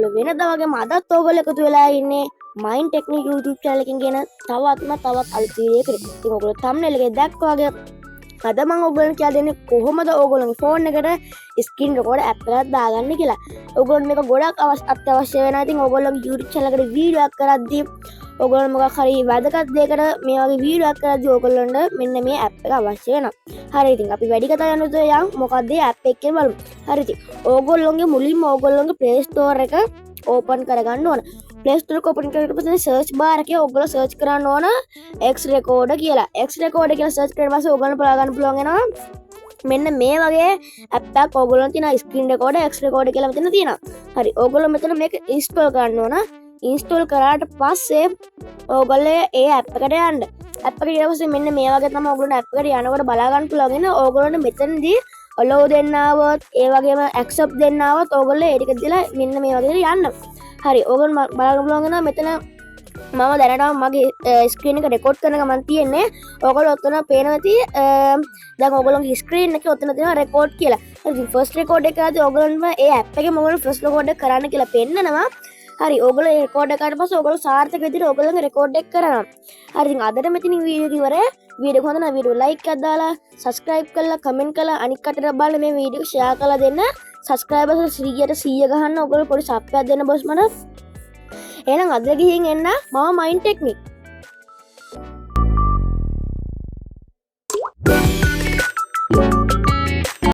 ඔයගොල්ලෝ වෙනදා වගේම අදත් ඔයගොල්ලෝ එකතු වෙලා ඉන්නේ Mind Technique YouTube channel එකෙන් ගෙන තවත් අලුත් වීඩියෝ එකකට. ඉතින් ඔයගොල්ලෝ thumbnail එකේ දැක්කා වගේ අද මම ඔයගොල්ලන්ට කියලා දෙන්නේ කොහොමද ඔයගොල්ලෝගේ ෆෝන් එකට ස්ක්‍රීන් රෙකෝඩර් ඇප් එකක් දාගන්න කියලා. ඔයගොල්ලෝ මේක ගොඩක් අත්‍යවශ්‍ය වෙනවා. ඉතින් ඔයගොල්ලෝගේ YouTube channel එකට වීඩියෝ එකක් කරද්දී ඔයගොල්ලෝ මොකක් හරි වැදගත් දෙයකට මේ වගේ වීඩියෝ එකක් කරද්දී ඔයගොල්ලන්ට මෙන්න මේ ඇප් එක අවශ්‍ය වෙනවා. හරි ඉතින් අපි වැඩි කතා යන්න යන් මොකක්ද මේ ඇප් එකේ බලමු. හරි ඉතින් ඔයගොල්ලෝගේ මුලින්ම ඔයගොල්ලෝගේ Play Store එක ඕපන් කරගන්න ඕන. Play Store එක ඕපන් කරලා පස්සේ search bar එකේ ඔයගොල්ලෝ search කරන්න ඕන X recorder කියලා. X recorder කියලා search කරලා පස්සේ ඔයගොල්ලෝ බලා ගන්න පුළුවන් වෙනවා. මෙන්න මේ වගේ ඇප් එකක් ඔයගොල්ලෝ තියෙන screen recorder X recorder කියලා මෙතන තියෙනවා. හරි ඔයගොල්ලෝ මෙතන මේක install කරන්න ඕන. install කරාට පස්සේ ඔයගොල්ලෝ ඒ ඇප් එකට යන්න. ඇප් එකට ඊට පස්සේ මෙන්න මේ වගේ තමයි ඔයගොල්ලෝ ඇප් එකට යනකොට බලා ගන්න පුළුවන් වෙන ඔයගොල්ලන්ට මෙතනදී allow දෙන්න ආවොත් ඒ වගේම accept දෙන්න ආවොත් ඔයගොල්ලෝ ඒ ටික දාලා මෙන්න මේ වගේ යන්න. හරි ඔයගොල්ලෝ බලා ගන්න පුළුවන් වෙනවා මෙතන මම දැනටම මගේ ස්ක්‍රීන් එක රෙකෝඩ් කරන ගමන් තියෙන්නේ ඔයගොල්ලෝ ඔතන පේනවා ඇති දැන් ඔයගොල්ලෝගේ ස්ක්‍රීන් එකේ ඔතන තියෙනවා රෙකෝඩ් කියලා. හරි ෆස්ට් රෙකෝඩ් එක ආදී ඔයගොල්ලන්ම ඒ ඇප් එකේ ඔයගොල්ලෝ ෆස්ට් රෙකෝඩ් එක කරන්න කියලා පෙන්නනවා. හරි ඔයගොල්ලෝ රෙකෝඩ් එක කරලා පස්සේ ඔයගොල්ලෝ සාර්ථක විදිහට ඔයගොල්ලෝගේ රෙකෝඩ් එක කරනවා. හරි ඉතින් අදට මෙතනින් වීඩියෝ එක ඉවරයි. වීඩියෝ එක හොඳ නම් වීඩියෝ ලයික් එකක් දාලා subscribe කරලා comment කරලා අනික් කටට බලලා මේ වීඩියෝ එක share කරලා දෙන්න. subscribers 100 ගහන්න ඔයගොල්ලෝ පොඩි සබ් එකක් දෙන්න බොස් මට. එහෙනම් අද ගිහින් එන්න මම Mind Technique